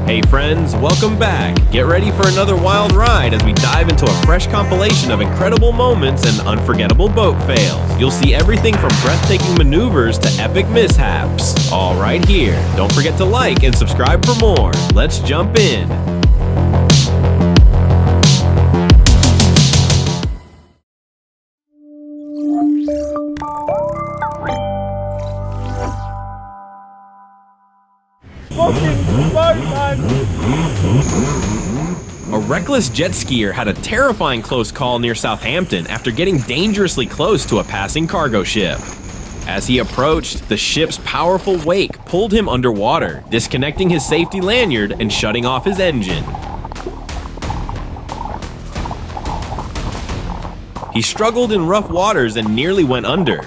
Hey friends, welcome back. Get ready for another wild ride as we dive into a fresh compilation of incredible moments and unforgettable boat fails. You'll see everything from breathtaking maneuvers to epic mishaps, all right here. Don't forget to like and subscribe for more. Let's jump in. A reckless jet skier had a terrifying close call near Southampton after getting dangerously close to a passing cargo ship. As he approached, the ship's powerful wake pulled him underwater, disconnecting his safety lanyard and shutting off his engine. He struggled in rough waters and nearly went under.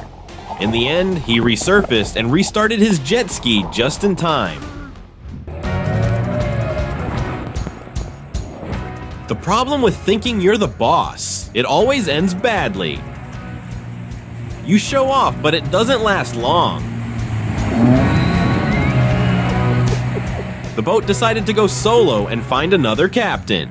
In the end, he resurfaced and restarted his jet ski just in time. The problem with thinking you're the boss, it always ends badly. You show off, but it doesn't last long. The boat decided to go solo and find another captain.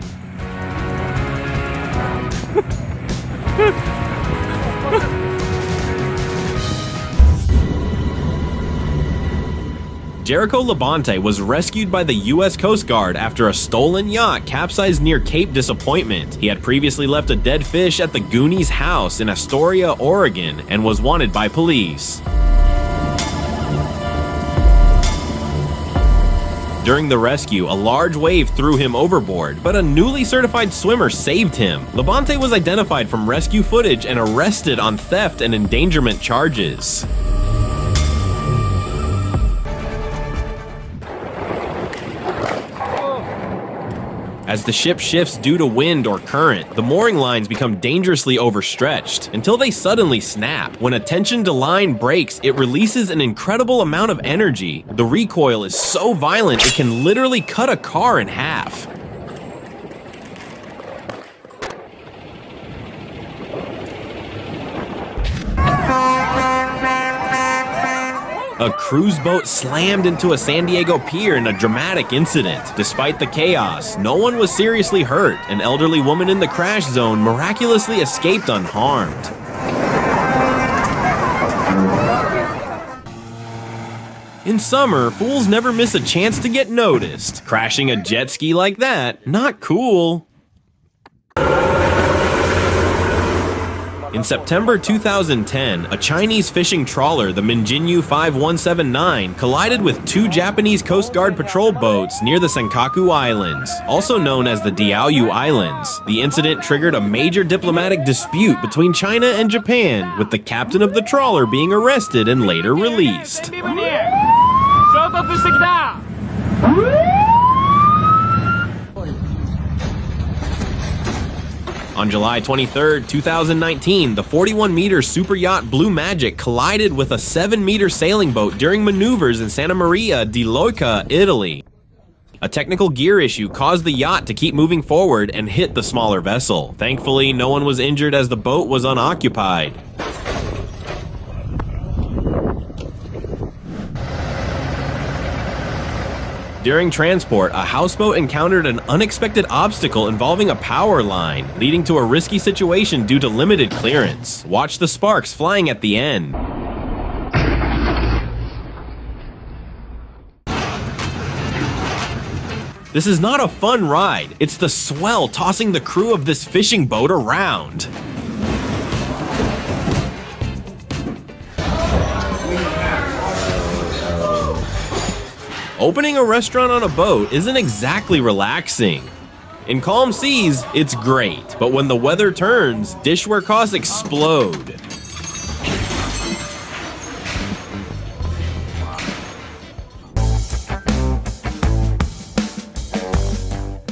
Jericho Labonte was rescued by the U.S. Coast Guard after a stolen yacht capsized near Cape Disappointment. He had previously left a dead fish at the Goonies' house in Astoria, Oregon, and was wanted by police. During the rescue, a large wave threw him overboard, but a newly certified swimmer saved him. Labonte was identified from rescue footage and arrested on theft and endangerment charges. As the ship shifts due to wind or current, the mooring lines become dangerously overstretched until they suddenly snap. When a tensioned line breaks, it releases an incredible amount of energy. The recoil is so violent it can literally cut a car in half. A cruise boat slammed into a San Diego pier in a dramatic incident. Despite the chaos, no one was seriously hurt. An elderly woman in the crash zone miraculously escaped unharmed. In summer, fools never miss a chance to get noticed. Crashing a jet ski like that, not cool. In September 2010, a Chinese fishing trawler, the Minjinyu 5179, collided with two Japanese Coast Guard patrol boats near the Senkaku Islands, also known as the Diaoyu Islands. The incident triggered a major diplomatic dispute between China and Japan, with the captain of the trawler being arrested and later released. On July 23, 2019, the 41-meter super yacht Blue Magic collided with a 7-meter sailing boat during maneuvers in Santa Maria di Leuca, Italy. A technical gear issue caused the yacht to keep moving forward and hit the smaller vessel. Thankfully, no one was injured as the boat was unoccupied. During transport, a houseboat encountered an unexpected obstacle involving a power line, leading to a risky situation due to limited clearance. Watch the sparks flying at the end. This is not a fun ride, it's the swell tossing the crew of this fishing boat around. Opening a restaurant on a boat isn't exactly relaxing. In calm seas, it's great, but when the weather turns, dishware costs explode.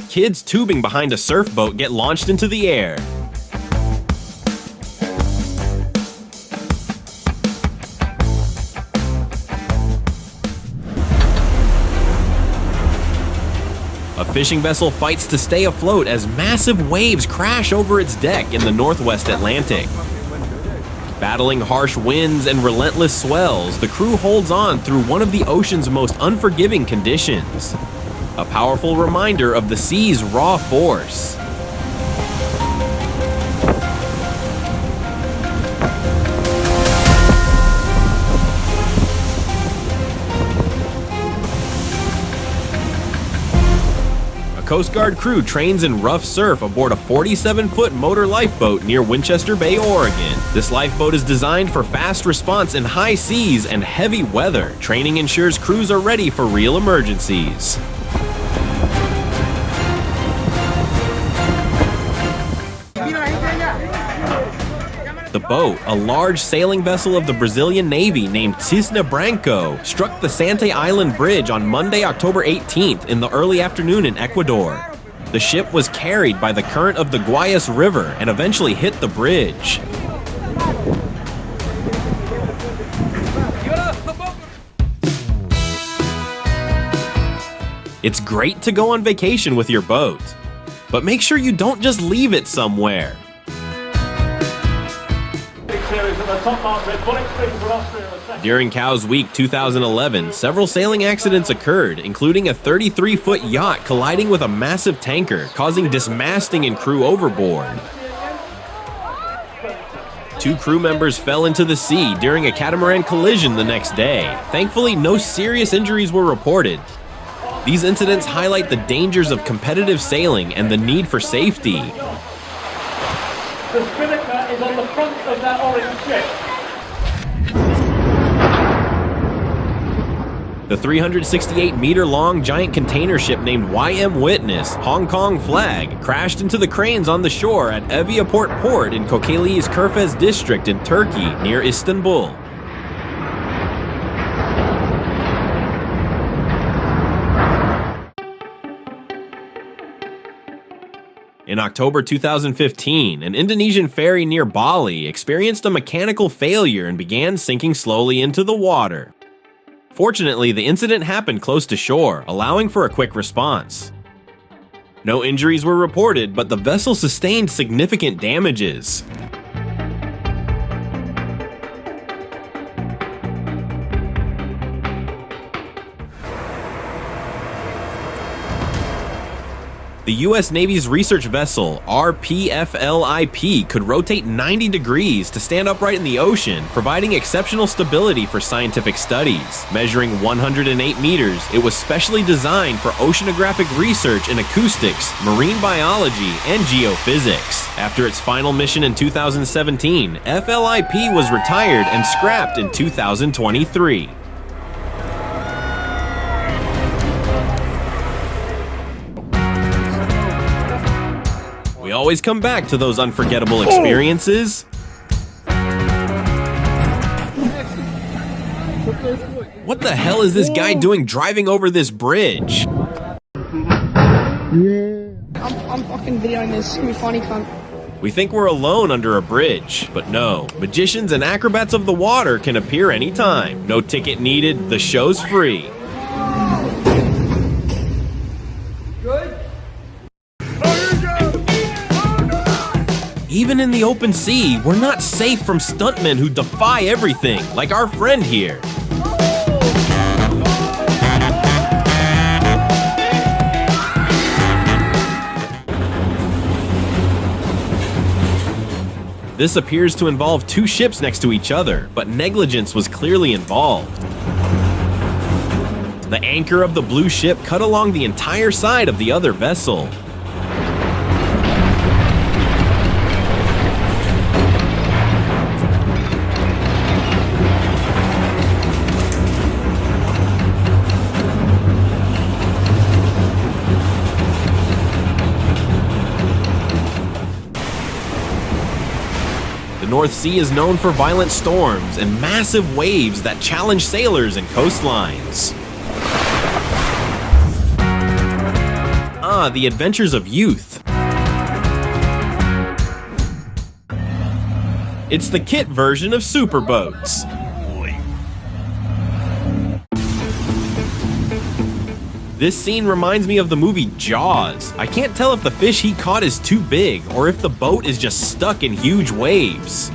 Kids tubing behind a surf boat get launched into the air. A fishing vessel fights to stay afloat as massive waves crash over its deck in the Northwest Atlantic. Battling harsh winds and relentless swells, the crew holds on through one of the ocean's most unforgiving conditions. a powerful reminder of the sea's raw force. Coast Guard crew trains in rough surf aboard a 47-foot motor lifeboat near Winchester Bay, Oregon. This lifeboat is designed for fast response in high seas and heavy weather. Training ensures crews are ready for real emergencies. The boat, a large sailing vessel of the Brazilian Navy named Cisne Branco, struck the Sante Island Bridge on Monday, October 18th in the early afternoon in Ecuador. The ship was carried by the current of the Guayas River and eventually hit the bridge. It's great to go on vacation with your boat, but make sure you don't just leave it somewhere. During Cowes Week 2011, several sailing accidents occurred, including a 33-foot yacht colliding with a massive tanker, causing dismasting and crew overboard. 2 crew members fell into the sea during a catamaran collision the next day. Thankfully, no serious injuries were reported. These incidents highlight the dangers of competitive sailing and the need for safety. The spinnaker is on the front of that orange ship. The 368-meter-long giant container ship named YM Witness, Hong Kong flag, crashed into the cranes on the shore at Eviaport Port in Kocaeli's Körfez district in Turkey, near Istanbul. In October 2015, an Indonesian ferry near Bali experienced a mechanical failure and began sinking slowly into the water. Fortunately, the incident happened close to shore, allowing for a quick response. No injuries were reported, but the vessel sustained significant damages. The U.S. Navy's research vessel, RPFLIP, could rotate 90 degrees to stand upright in the ocean, providing exceptional stability for scientific studies. Measuring 108 meters, it was specially designed for oceanographic research in acoustics, marine biology, and geophysics. After its final mission in 2017, FLIP was retired and scrapped in 2023. We always come back to those unforgettable experiences. What the hell is this guy doing driving over this bridge? I'm fucking videoing this. It's gonna be funny, cunt. We think we're alone under a bridge, but no. Magicians and acrobats of the water can appear anytime. No ticket needed, the show's free. Even in the open sea, we're not safe from stuntmen who defy everything, like our friend here. This appears to involve 2 ships next to each other, but negligence was clearly involved. The anchor of the blue ship cut along the entire side of the other vessel. The North Sea is known for violent storms and massive waves that challenge sailors and coastlines. The adventures of youth. It's the kit version of superboats. This scene reminds me of the movie Jaws. I can't tell if the fish he caught is too big or if the boat is just stuck in huge waves.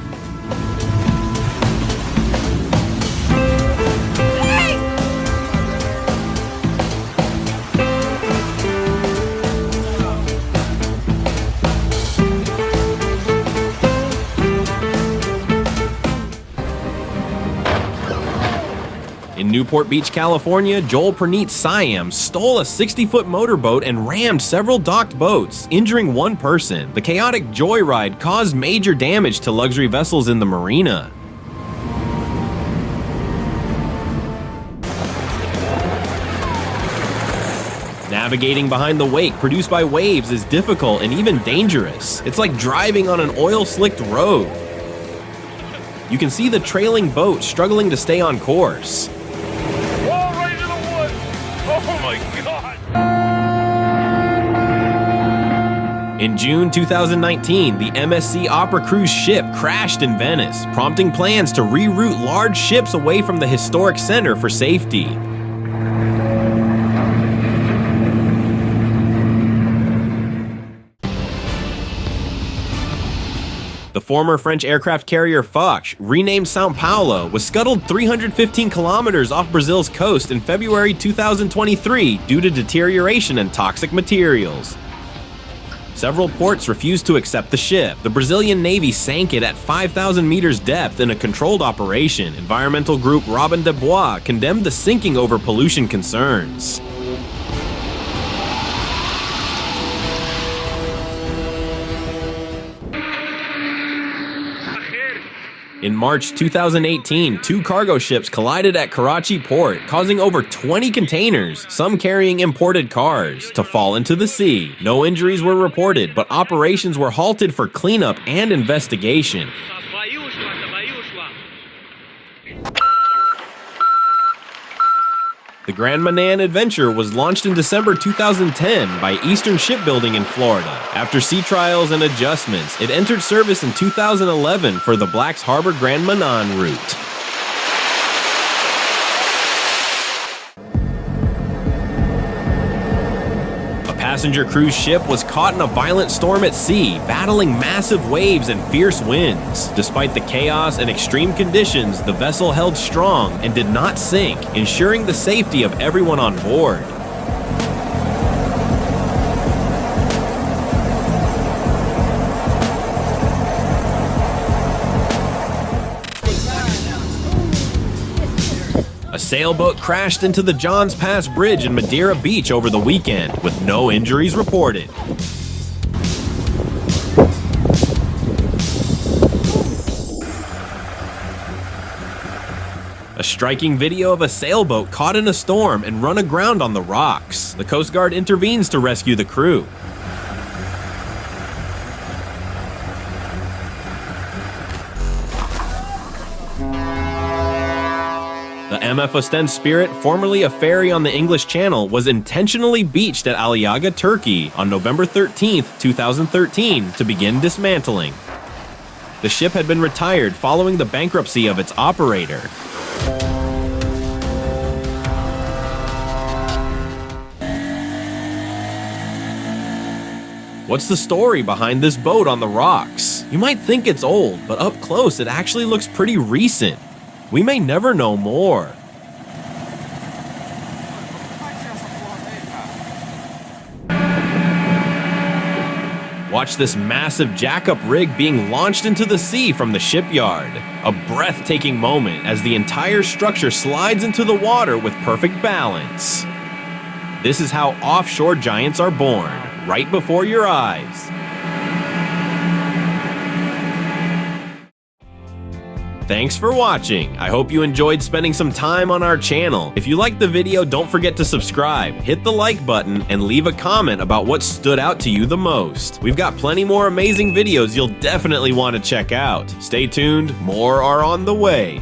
In Newport Beach, California, Joel Perneat Siam stole a 60-foot motorboat and rammed several docked boats, injuring one person. The chaotic joyride caused major damage to luxury vessels in the marina. Navigating behind the wake produced by waves is difficult and even dangerous. It's like driving on an oil-slicked road. You can see the trailing boat struggling to stay on course. Whoa, right into the woods! Oh my God! In June 2019, the MSC Opera cruise ship crashed in Venice, prompting plans to reroute large ships away from the historic center for safety. The former French aircraft carrier Foch, renamed São Paulo, was scuttled 315 kilometers off Brazil's coast in February 2023 due to deterioration and toxic materials. Several ports refused to accept the ship. The Brazilian Navy sank it at 5,000 meters depth in a controlled operation. Environmental group Robin de Bois condemned the sinking over pollution concerns. In March 2018, two cargo ships collided at Karachi port, causing over 20 containers, some carrying imported cars, to fall into the sea. No injuries were reported, but operations were halted for cleanup and investigation. The Grand Manan Adventure was launched in December 2010 by Eastern Shipbuilding in Florida. After sea trials and adjustments, it entered service in 2011 for the Blacks Harbor Grand Manan route. A passenger cruise ship was caught in a violent storm at sea, battling massive waves and fierce winds. Despite the chaos and extreme conditions, the vessel held strong and did not sink, ensuring the safety of everyone on board. A sailboat crashed into the Johns Pass Bridge in Madeira Beach over the weekend, with no injuries reported. A striking video of a sailboat caught in a storm and run aground on the rocks. The Coast Guard intervenes to rescue the crew. The MF Ostend Spirit, formerly a ferry on the English Channel, was intentionally beached at Aliaga, Turkey on November 13, 2013 to begin dismantling. The ship had been retired following the bankruptcy of its operator. What's the story behind this boat on the rocks? You might think it's old, but up close it actually looks pretty recent. We may never know more. Watch this massive jackup rig being launched into the sea from the shipyard. A breathtaking moment as the entire structure slides into the water with perfect balance. This is how offshore giants are born, right before your eyes. Thanks for watching. I hope you enjoyed spending some time on our channel. If you liked the video, don't forget to subscribe, hit the like button, and leave a comment about what stood out to you the most. We've got plenty more amazing videos you'll definitely want to check out. Stay tuned, more are on the way.